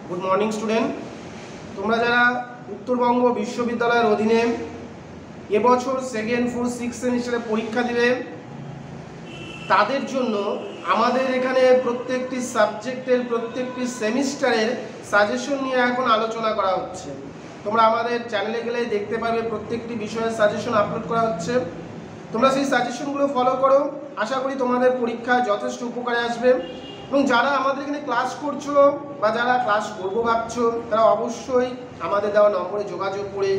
Good morning student. তোমরা যারা উত্তরবঙ্গ বিশ্ববিদ্যালয়ের অধীনে এবছর সেকেন্ড 4 6 সেমিস্টারে পরীক্ষা দিবে, তাদের জন্য আমাদের এখানে প্রত্যেকটি সাবজেক্টের প্রত্যেকটি সেমিস্টারের সাজেশন নিয়ে এখন আলোচনা করা হচ্ছে। তোমরা আমাদের চ্যানেলে গেলে দেখতে পাবে প্রত্যেকটি বিষয়ের সাজেশন আপলোড করা হচ্ছে। তোমরা সেই সাজেশনগুলো ফলো করো, আশা করি তোমাদের পরীক্ষায় যথেষ্ট উপকারে আসবে। এবং যারা আমাদের এখানে ক্লাস করছো বা যারা ক্লাস করবো ভাবছো, তারা অবশ্যই আমাদের দেওয়া নম্বরে যোগাযোগ করে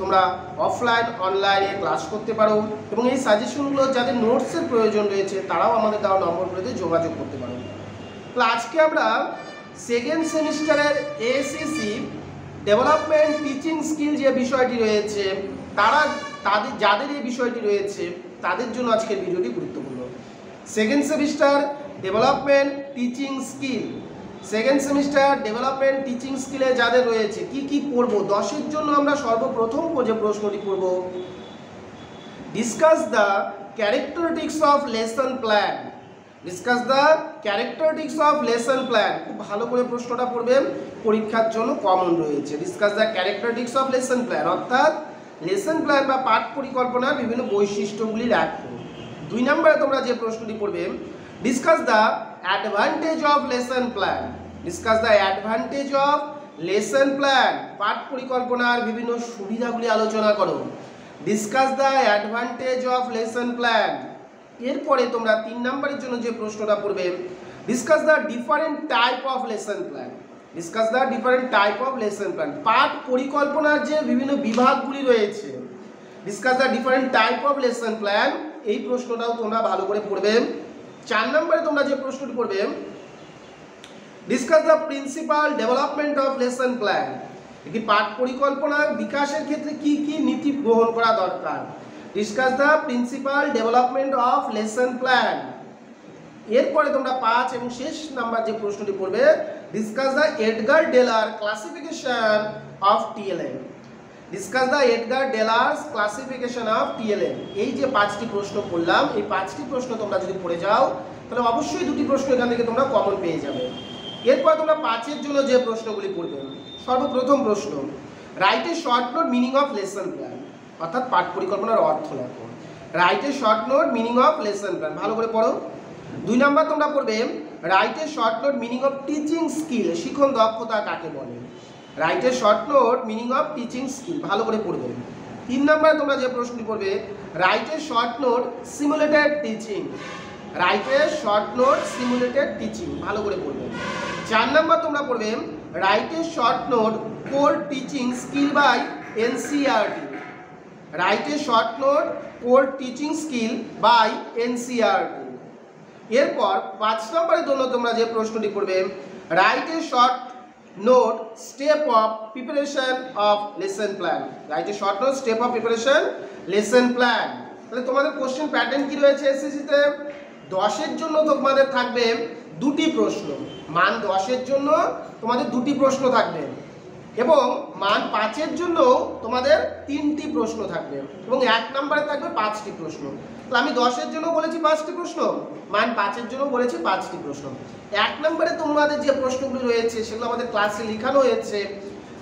তোমরা অফলাইন অনলাইনে ক্লাস করতে পারো এবং এই সাজেশনগুলো যাদের নোটসের প্রয়োজন রয়েছে তারাও আমাদের দেওয়া নম্বরগুলোতে যোগাযোগ করতে পারো। তাহলে আজকে আমরা সেকেন্ড সেমিস্টারের এএসসি ডেভেলপমেন্ট টিচিং স্কিল যে বিষয়টি রয়েছে, যাদের এই বিষয়টি রয়েছে তাদের জন্য আজকের ভিডিওটি গুরুত্বপূর্ণ। Second semester development teaching skill, second semester development teaching স্কিলে যাদের রয়েছে কি কি পড়বো, 10-এর জন্য আমরা সর্বপ্রথম যে প্রশ্নটি পড়ব, discuss the characteristics of lesson plan. Discuss the characteristics of lesson plan, খুব ভালো করে প্রশ্নটা পড়বেন, পরীক্ষার জন্য কমন রয়েছে। Discuss the characteristics of lesson plan অর্থাৎ লেসন প্ল্যান বা পাঠ পরিকল্পনার বিভিন্ন বৈশিষ্ট্যগুলি রাখবো। 2 নম্বরে তোমরা যে প্রশ্নটি পড়বে, discuss the advantage of lesson plan. Discuss the advantage of lesson plan, পাঠ পরিকল্পনার বিভিন্ন সুবিধাগুলি আলোচনা করো। Discuss the advantage of lesson plan. এরপরে তোমরা 3 নম্বরের জন্য যে প্রশ্নটা পড়বে, discuss the different type of lesson plan. Discuss the different type of lesson plan, পাঠ পরিকল্পনার যে বিভিন্ন বিভাগগুলি রয়েছে। Discuss the different type of lesson plan, এই প্রশ্নটাও তোমরা ভালো করে পড়বে। 4 নম্বরে তোমরা যে প্রশ্নটি পড়বে, discuss the principle development of lesson plan. একটি পাঠ পরিকল্পনার বিকাশের ক্ষেত্রে কি কি নীতি গ্রহণ করা দরকার। Discuss the principle development of lesson plan. এরপরে তোমরা 5 এবং শেষ নাম্বার যে প্রশ্নটি পড়বে, discuss the Edgar Dale's classification of TLM. Discuss the Edgar Dale's classification of TLM. এই যে 5টি প্রশ্ন পড়লাম, এই 5টি প্রশ্ন তোমরা যদি পড়ে যাও তাহলে অবশ্যই 2টি প্রশ্ন এখান থেকে তোমরা কমন পেয়ে যাবে। এরপর তোমরা 5-এর জন্য যে প্রশ্নগুলি পড়বে, সর্বপ্রথম প্রশ্ন, right a short note meaning of lesson plan অর্থাৎ পাঠ পরিকল্পনার অর্থ লেখো। Right a short note meaning of lesson plan, ভালো করে পড়ো। 2 নম্বর তোমরা পড়বে, write a short note meaning of teaching skill, শিখন দক্ষতা কাকে বলে। Right a short note meaning of teaching skill, ভালো করে পড়বে। 3 নম্বরে তোমরা যে প্রশ্নটি পড়বে, write a short note simulated teaching. Right a short note simulated teaching, ভালো করে পড়বে। 4 নম্বর তোমরা পড়বে, write a short note core teaching skill by NCERT. Write a short note core teaching skill by NCERT. এরপর 5 নম্বরের জন্য তোমরা যে প্রশ্নটি পড়বে, write a short note step of preparation of lesson plan. Write a short note step of preparation lesson plan. তাহলে তোমাদের question pattern কি রয়েছে এসএসসিতে, 10-এর জন্য তোমাদের থাকবে 2টি প্রশ্ন, মান 10-এর জন্য তোমাদের 2টি প্রশ্ন থাকবে এবং মান 5-এর জন্য তোমাদের 3টি প্রশ্ন থাকবে এবং 1 নম্বরে থাকবে 5টি প্রশ্ন। তাহলে আমি 10-এর জন্য বলেছি 5টি প্রশ্ন, মান 5-এর জন্য বলেছি 5টি প্রশ্ন। 1 নম্বরে তোমাদের যে প্রশ্নগুলি রয়েছে সেগুলো আমাদের ক্লাসে লেখানো হয়েছে,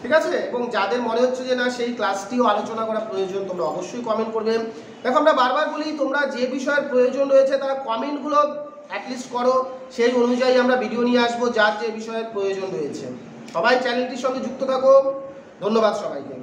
ঠিক আছে? এবং যাদের মনে হচ্ছে যে না সেই ক্লাসটিও আলোচনা করা প্রয়োজন, তোমরা অবশ্যই কমেন্ট করবে। দেখো আমরা বারবার বলি, তোমরা যে বিষয়ের প্রয়োজন রয়েছে তারা কমেন্টগুলো অ্যাটলিস্ট করো, সেই অনুযায়ী আমরা ভিডিও নিয়ে আসবো যার যে বিষয়ের প্রয়োজন রয়েছে। সবাই চ্যানেলটির সঙ্গে যুক্ত থাকো। ধন্যবাদ সবাইকে।